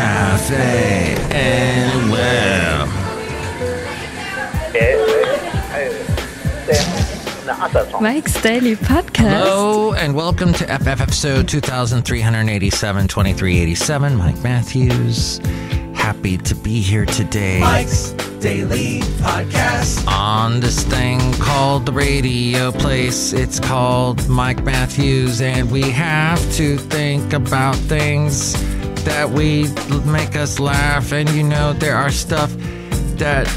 Cafe and well. Mike's Daily Podcast. Hello and welcome to FF episode 2387, 2387. Mike Matthews. Happy to be here today. Mike's Daily Podcast. On this thing called the radio place. It's called Mike Matthews, and we have to think about things that we make us laugh. And you know, there are stuff that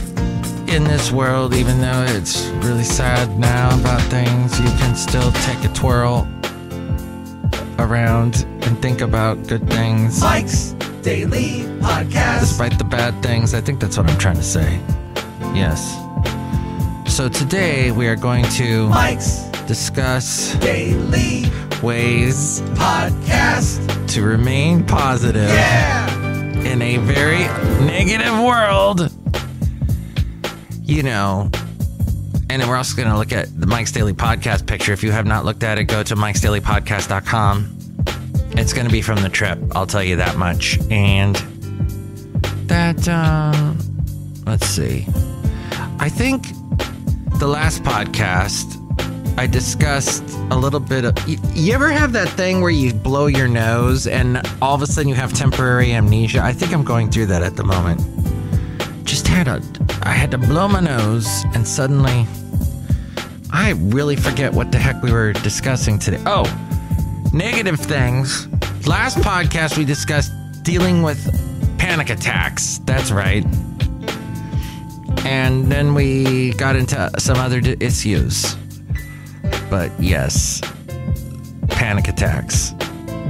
in this world, even though it's really sad now about things, you can still take a twirl around and think about good things. Mike's Daily Podcast. Despite the bad things, I think that's what I'm trying to say. Yes. So today we are going to Mike's discuss Daily ways Podcast to remain positive in a very negative world. You know, and then we're also going to look at the Mike's Daily Podcast picture. If you have not looked at it, go to MikesDailyPodcast.com. It's going to be from the trip, I'll tell you that much. And that, let's see. I think the last podcast, I discussed a little bit of... You ever have that thing where you blow your nose and all of a sudden you have temporary amnesia? I think I'm going through that at the moment. I had to blow my nose and suddenly I really forget what the heck we were discussing today. Oh, negative things. Last podcast we discussed dealing with panic attacks. That's right. And then we got into some other issues. But yes, panic attacks.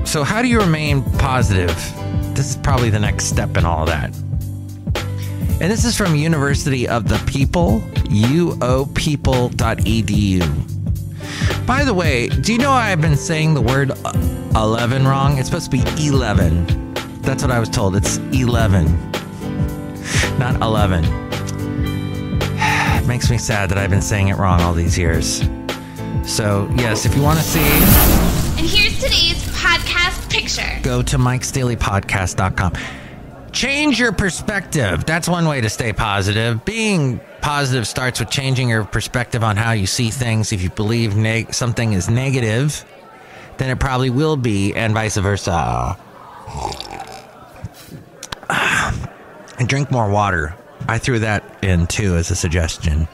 So how do you remain positive? This is probably the next step in all that. And this is from University of the People, uopeople.edu. By the way, do you know I've been saying the word 11 wrong? It's supposed to be 11. That's what I was told. It's 11, not 11. It makes me sad that I've been saying it wrong all these years. So, yes, if you want to see... And here's today's podcast picture. Go to MikesDailyPodcast.com. Change your perspective. That's one way to stay positive. Being positive starts with changing your perspective on how you see things. If you believe something is negative, then it probably will be, and vice versa. And drink more water. I threw that in too as a suggestion.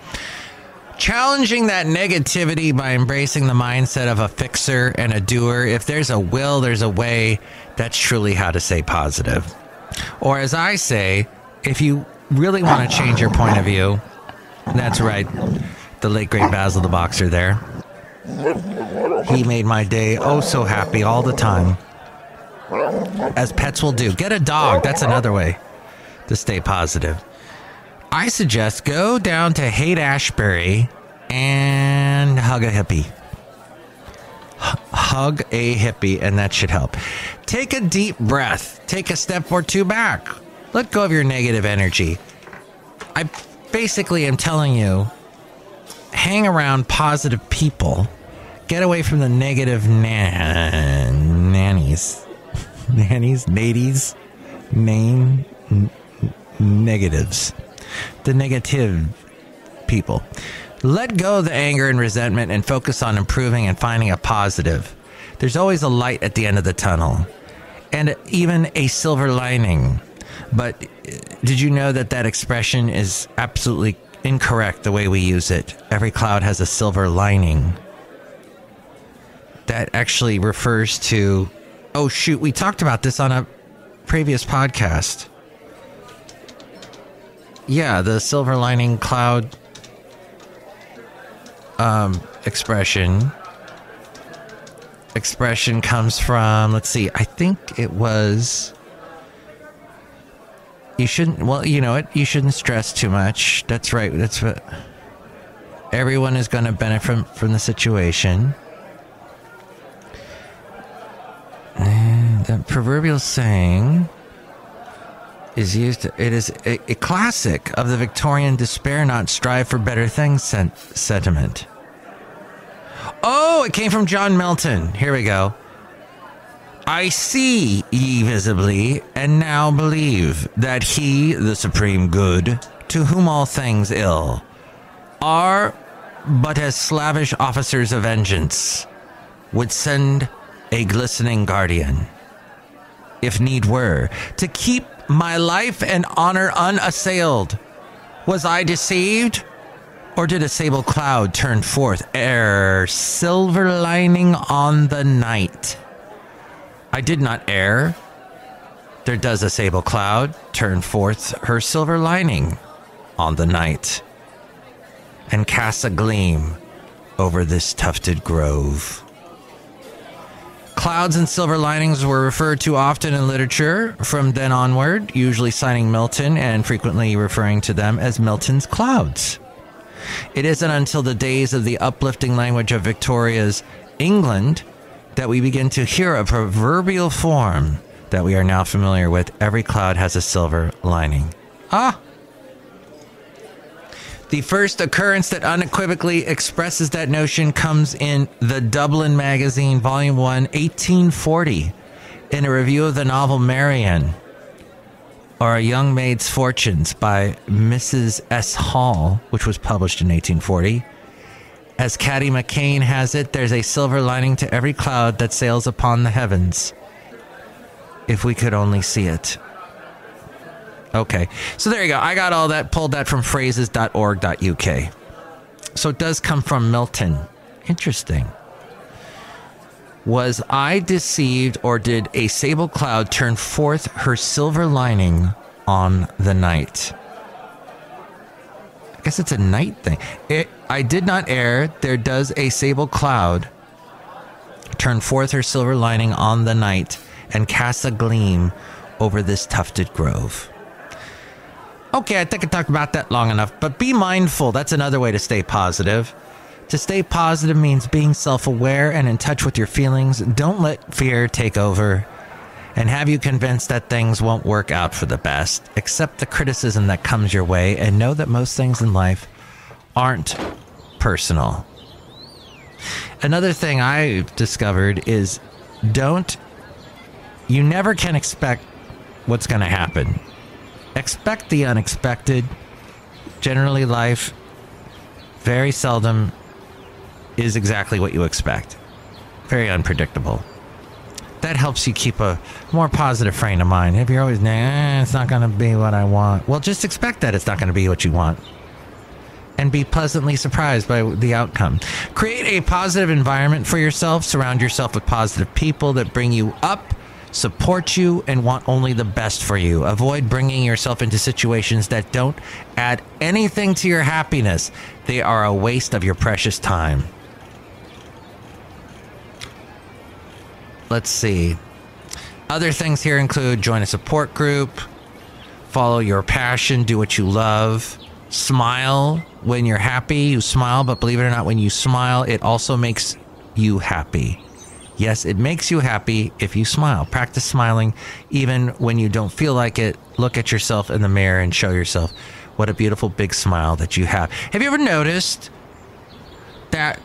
Challenging that negativity by embracing the mindset of a fixer and a doer. If there's a will, there's a way. That's truly how to stay positive. Or as I say, if you really want to change your point of view, that's right, the late great Basil the Boxer there. He made my day oh so happy all the time. As pets will do. Get a dog, that's another way to stay positive. I suggest go down to Haight-Ashbury and hug a hippie. Hug a hippie, and that should help. Take a deep breath. Take a step or two back. Let go of your negative energy. I basically am telling you, hang around positive people. Get away from the negative nannies. Nannies? Nadies? Negatives. The negative people. Let go of the anger and resentment and focus on improving and finding a positive. There's always a light at the end of the tunnel. And even a silver lining. But did you know that that expression is absolutely incorrect the way we use it? Every cloud has a silver lining. That actually refers to... Oh, shoot, we talked about this on a previous podcast. Yeah, the silver lining cloud expression comes from, let's see, I think it was, you shouldn't, well, you know what, you shouldn't stress too much. That's right, that's what, everyone is going to benefit from the situation. And the proverbial saying is used, it is a classic of the Victorian despair not strive for better things sentiment. Oh, it came from John Milton. Here we go. I see ye visibly, and now believe that he, the supreme good, to whom all things ill, are but as slavish officers of vengeance, would send a glistening guardian, if need were, to keep my life and honor unassailed. Was I deceived? Or did a sable cloud turn forth ere silver lining on the night? I did not err. There does a sable cloud turn forth her silver lining on the night, and casts a gleam over this tufted grove. Clouds and silver linings were referred to often in literature from then onward, usually citing Milton and frequently referring to them as Milton's clouds. It isn't until the days of the uplifting language of Victoria's England that we begin to hear a proverbial form that we are now familiar with. Every cloud has a silver lining. The first occurrence that unequivocally expresses that notion comes in the Dublin Magazine, Volume 1, 1840, in a review of the novel Marian, or A Young Maid's Fortunes by Mrs. S. Hall, which was published in 1840. As Caddy McCain has it, there's a silver lining to every cloud that sails upon the heavens. If we could only see it. Okay, so there you go. I got all that, pulled that from phrases.org.uk. So it does come from Milton. Interesting. Was I deceived, or did a sable cloud turn forth her silver lining on the night? I guess it's a night thing. I did not err. There does a sable cloud turn forth her silver lining on the night, and cast a gleam over this tufted grove. Okay, I think I talked about that long enough, but be mindful. That's another way to stay positive. To stay positive means being self-aware and in touch with your feelings. Don't let fear take over and have you convinced that things won't work out for the best. Accept the criticism that comes your way and know that most things in life aren't personal. Another thing I discovered is you never can expect what's going to happen. Expect the unexpected. Generally, life very seldom is exactly what you expect. Very unpredictable. That helps you keep a more positive frame of mind. If you're always, it's not going to be what I want. Well, just expect that it's not going to be what you want. And be pleasantly surprised by the outcome. Create a positive environment for yourself. Surround yourself with positive people that bring you up, support you, and want only the best for you. Avoid bringing yourself into situations that don't add anything to your happiness. They are a waste of your precious time. Let's see. Other things here include join a support group, follow your passion, do what you love, smile when you're happy. You smile, but believe it or not, when you smile, it also makes you happy. Yes, it makes you happy if you smile. Practice smiling even when you don't feel like it. Look at yourself in the mirror and show yourself what a beautiful big smile that you have. Have you ever noticed that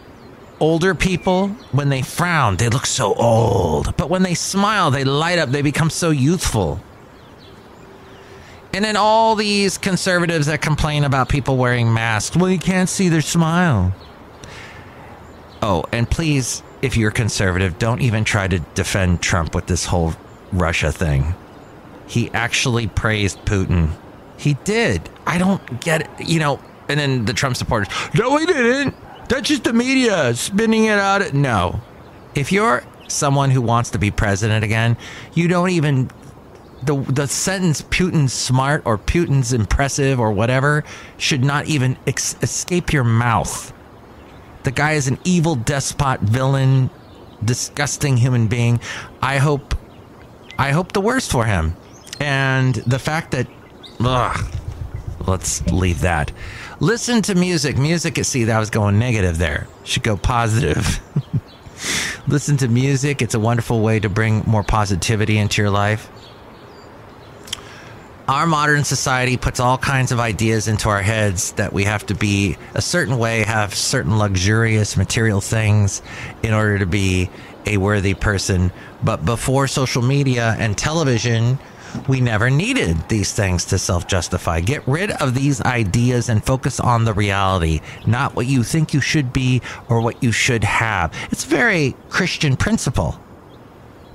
older people, when they frown, they look so old, but when they smile, they light up, they become so youthful? And then all these conservatives that complain about people wearing masks, well, you can't see their smile. Oh, and please, if you're conservative, don't even try to defend Trump with this whole Russia thing. He actually praised Putin. He did. I don't get it, and then the Trump supporters, no, he didn't. That's just the media spinning it out. No. If you're someone who wants to be president again, you don't even, the sentence Putin's smart or Putin's impressive or whatever should not even escape your mouth. The guy is an evil despot, villain, disgusting human being. I hope the worst for him. And the fact that, let's leave that. Listen to music. See, I was going negative there. Should go positive. Listen to music. It's a wonderful way to bring more positivity into your life. Our modern society puts all kinds of ideas into our heads that we have to be a certain way, have certain luxurious material things in order to be a worthy person. But before social media and television, we never needed these things to self-justify. Get rid of these ideas and focus on the reality, not what you think you should be or what you should have. It's a very Christian principle.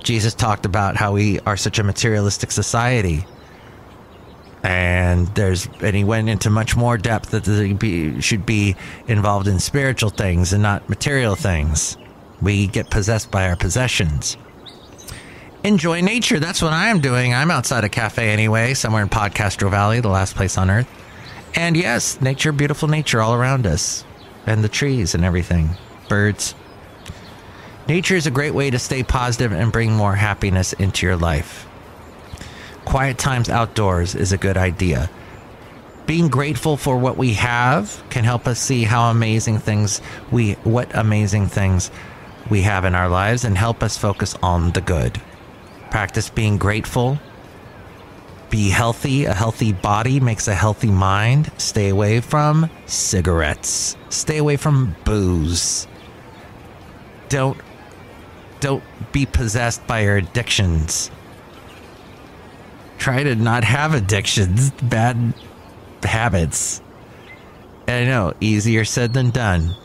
Jesus talked about how we are such a materialistic society. And he went into much more depth that should be involved in spiritual things and not material things. We get possessed by our possessions. Enjoy nature. That's what I'm doing. I'm outside a cafe anyway, somewhere in Podcastro Valley, the last place on earth. And yes, nature, beautiful nature all around us. And the trees and everything. Birds. Nature is a great way to stay positive and bring more happiness into your life. Quiet times outdoors is a good idea. Being grateful for what we have can help us see what amazing things we have in our lives and help us focus on the good. Practice being grateful. Be healthy. A healthy body makes a healthy mind. Stay away from cigarettes. Stay away from booze. Don't be possessed by your addictions. Try to not have addictions, bad habits. And I know, easier said than done.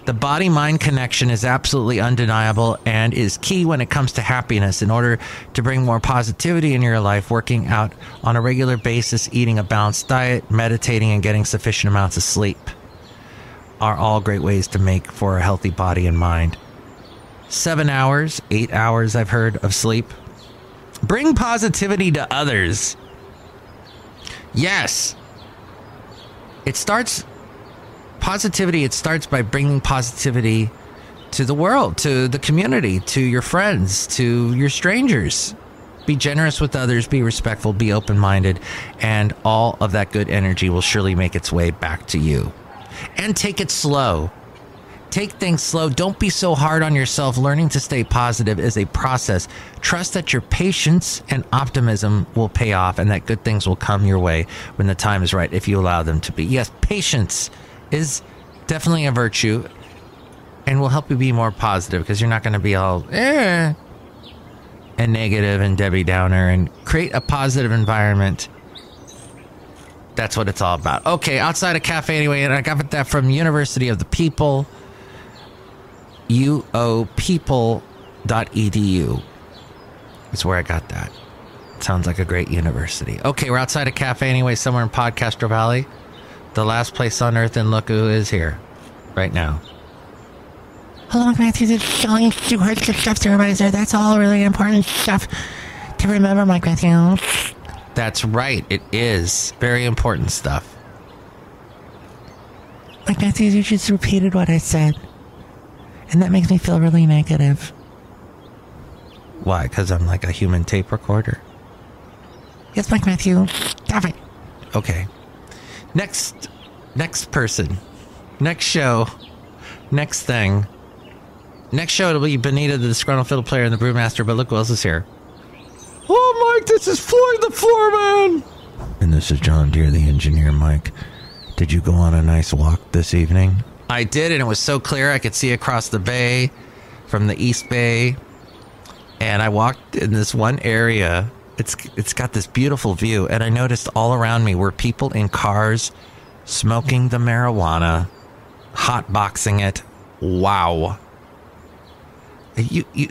The body-mind connection is absolutely undeniable and is key when it comes to happiness. In order to bring more positivity in your life, working out on a regular basis, eating a balanced diet, meditating, and getting sufficient amounts of sleep are all great ways to make for a healthy body and mind. 7 hours, 8 hours, I've heard, of sleep. Bring positivity to others. Yes. It starts by bringing positivity to the world, to the community, to your friends, to your strangers. Be generous with others, be respectful, be open-minded, and all of that good energy will surely make its way back to you. And take it slow. Take things slow. Don't be so hard on yourself. Learning to stay positive is a process. Trust that your patience and optimism will pay off and that good things will come your way when the time is right if you allow them to be. Yes, patience is definitely a virtue and will help you be more positive because you're not going to be all and negative and Debbie Downer, and create a positive environment. That's what it's all about. Okay, outside a cafe anyway, and I got that from University of the People. uopeople.edu is where I got that. Sounds like a great university. Okay, we're outside a cafe anyway, somewhere in Podcastro Valley. The last place on earth, and look who is here right now. Hello, Matthew. It's Chely Shoehart. Good stuff to everybody there. That's all really important stuff to remember, Mike Matthew. That's right. It is very important stuff. Mike Matthews, you just repeated what I said. And that makes me feel really negative. Why? Because I'm like a human tape recorder? Yes, Mike Matthew. Stop it. Okay. Next person. Next show. Next thing. Next show, it'll be Benita, the Disgruntled Fiddle Player, and the Brewmaster, but look who else is here. Oh, Mike, this is Floyd the Floorman! And this is John Deere, the engineer. Mike, did you go on a nice walk this evening? I did, and it was so clear I could see across the bay from the East Bay. And I walked in this one area. It's got this beautiful view, and I noticed all around me were people in cars smoking the marijuana, hotboxing it. Wow.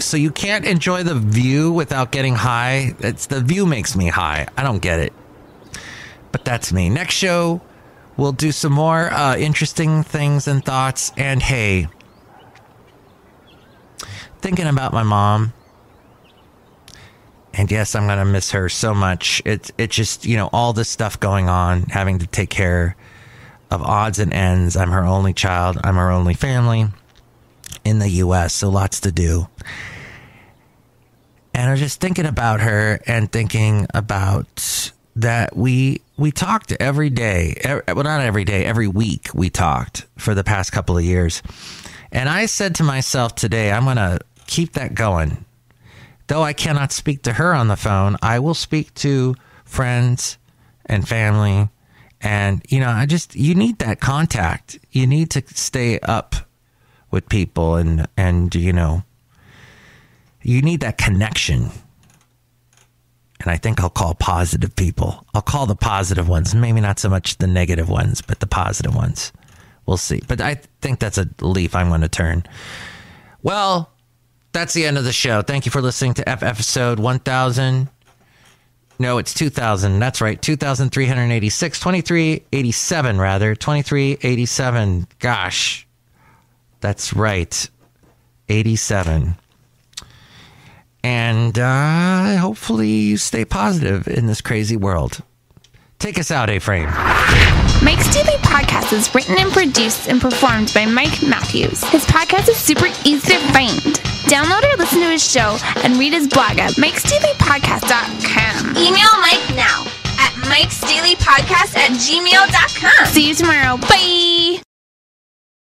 So you can't enjoy the view without getting high? The view makes me high. I don't get it. But that's me. Next show, we'll do some more interesting things and thoughts. And hey, thinking about my mom. And yes, I'm going to miss her so much. It just, all this stuff going on, having to take care of odds and ends. I'm her only child. I'm her only family in the U.S., so lots to do. And I was just thinking about her and thinking about that we talked every day. Well, not every day, every week we talked for the past couple of years. And I said to myself today, I'm going to keep that going. Though I cannot speak to her on the phone, I will speak to friends, and family. And, you need that contact. You need to stay up with people and you need that connection. And I think I'll call positive people. I'll call the positive ones. Maybe not so much the negative ones, but the positive ones. We'll see. But I think that's a leaf I'm going to turn. Well, that's the end of the show. Thank you for listening to episode 1000. No, it's 2000. That's right. 2386. 2387, rather. 2387. Gosh. That's right. 87. And hopefully you stay positive in this crazy world. Take us out, A-Frame. Mike's Daily Podcast is written and produced and performed by Mike Matthews. His podcast is super easy to find. Download or listen to his show and read his blog at MikesDailyPodcast.com. Email Mike now at MikesDailyPodcast@gmail.com. See you tomorrow. Bye!